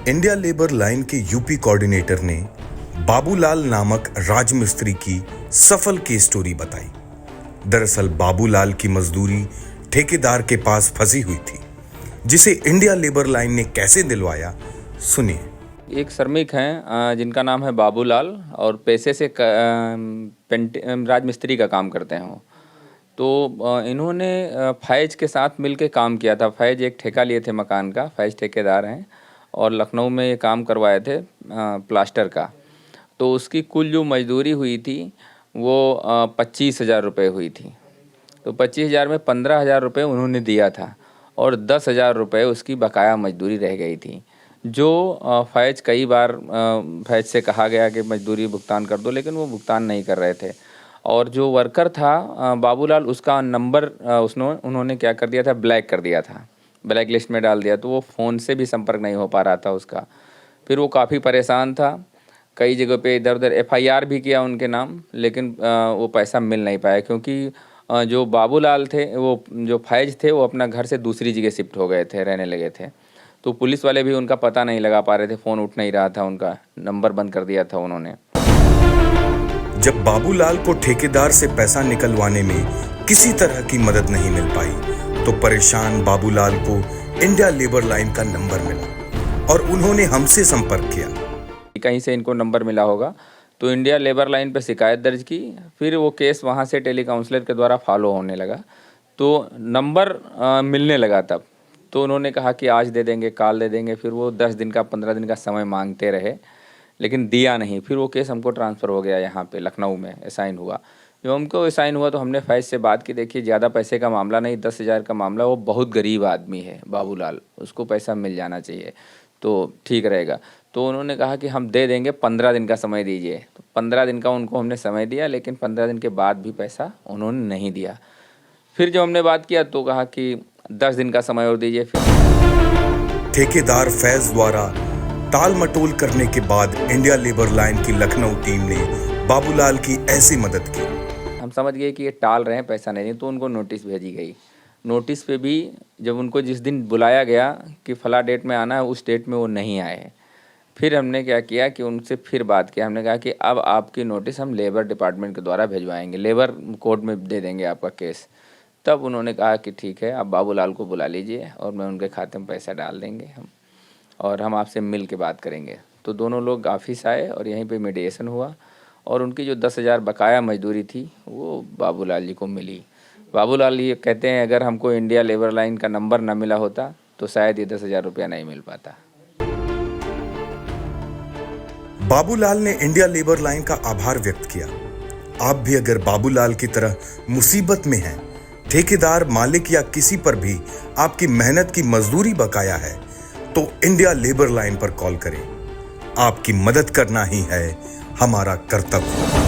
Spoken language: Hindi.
इंडिया लेबर लाइन के यूपी कोऑर्डिनेटर ने बाबूलाल नामक राजमिस्त्री की सफल केस स्टोरी बताई। दरअसल बाबूलाल की मजदूरी ठेकेदार के पास फंसी हुई थी, जिसे इंडिया लेबर लाइन ने कैसे दिलवाया, सुनिए। एक श्रमिक हैं जिनका नाम है बाबूलाल और पेशे से राजमिस्त्री का काम करते हैं वो। तो इन्होंने फैज के साथ मिलके काम किया था। फैज एक ठेका लिए थे मकान का, फैज ठेकेदार हैं और लखनऊ में ये काम करवाए थे प्लास्टर का। तो उसकी कुल जो मजदूरी हुई थी वो 25,000 रुपये हुई थी। तो 25,000 में 15,000 रुपये उन्होंने दिया था और 10,000 रुपये उसकी बकाया मजदूरी रह गई थी, जो फैज कई बार फैज से कहा गया कि मजदूरी भुगतान कर दो, लेकिन वो भुगतान नहीं कर रहे थे। और जो वर्कर था बाबूलाल, उसका नंबर उन्होंने क्या कर दिया था, ब्लैक कर दिया था, ब्लैक लिस्ट में डाल दिया। तो वो फ़ोन से भी संपर्क नहीं हो पा रहा था उसका। फिर वो काफ़ी परेशान था, कई जगह पे इधर उधर FIR भी किया उनके नाम, लेकिन वो पैसा मिल नहीं पाया, क्योंकि जो बाबूलाल थे, वो जो फैज थे, वो अपना घर से दूसरी जगह शिफ्ट हो गए थे, रहने लगे थे। तो पुलिस वाले भी उनका पता नहीं लगा पा रहे थे, फ़ोन उठ नहीं रहा था उनका, नंबर बंद कर दिया था उन्होंने। जब बाबूलाल को ठेकेदार से पैसा निकलवाने में किसी तरह की मदद नहीं मिल पाई, तो परेशान बाबूलाल को इंडिया लेबर लाइन का नंबर मिला और उन्होंने हमसे संपर्क किया। कहीं से इनको नंबर मिला होगा, तो इंडिया लेबर लाइन पर शिकायत दर्ज की। फिर वो केस वहाँ से टेली काउंसलर के द्वारा फॉलो होने लगा, तो नंबर मिलने लगा तब। तो उन्होंने कहा कि आज दे देंगे, काल दे देंगे। फिर वो 10 दिन का 15 दिन का समय मांगते रहे, लेकिन दिया नहीं। फिर वो केस हमको ट्रांसफ़र हो गया, यहाँ पे लखनऊ में असाइन हुआ। जब हमको असाइन हुआ तो हमने फैज से बात की, देखिए ज़्यादा पैसे का मामला नहीं, 10,000 का मामला, वो बहुत गरीब आदमी है बाबूलाल, उसको पैसा मिल जाना चाहिए तो ठीक रहेगा। तो उन्होंने कहा कि हम दे देंगे, 15 दिन का समय दीजिए। तो 15 दिन का उनको हमने समय दिया, लेकिन 15 दिन के बाद भी पैसा उन्होंने नहीं दिया। फिर जब हमने बात किया तो कहा कि 10 दिन का समय और दीजिए। फिर ठेकेदार फैज द्वारा टाल मटोल करने के बाद इंडिया लेबर लाइन की लखनऊ टीम ने बाबूलाल की ऐसी मदद की। हम समझ गए कि ये टाल रहे हैं, पैसा नहीं, तो उनको नोटिस भेजी गई। नोटिस पे भी जब उनको जिस दिन बुलाया गया कि फला डेट में आना है, उस डेट में वो नहीं आए। फिर हमने क्या किया कि उनसे फिर बात किया। हमने कहा कि अब आपकी नोटिस हम लेबर डिपार्टमेंट के द्वारा भिजवाएंगे, लेबर कोर्ट में दे देंगे आपका केस। तब उन्होंने कहा कि ठीक है, आप बाबूलाल को बुला लीजिए और मैं उनके खाते में पैसा डाल देंगे हम, और हम आपसे मिल के बात करेंगे। तो दोनों लोग ऑफिस आए और यहीं पे मीडिएशन हुआ और उनकी जो 10,000 बकाया मजदूरी थी वो बाबूलाल जी को मिली। बाबूलाल ये कहते हैं, अगर हमको इंडिया लेबर लाइन का नंबर न मिला होता तो शायद ये 10,000 रुपया नहीं मिल पाता। बाबूलाल ने इंडिया लेबर लाइन का आभार व्यक्त किया। आप भी अगर बाबूलाल की तरह मुसीबत में हैं, ठेकेदार, मालिक या किसी पर भी आपकी मेहनत की मजदूरी बकाया है, तो इंडिया लेबर लाइन पर कॉल करें। आपकी मदद करना ही है हमारा कर्तव्य।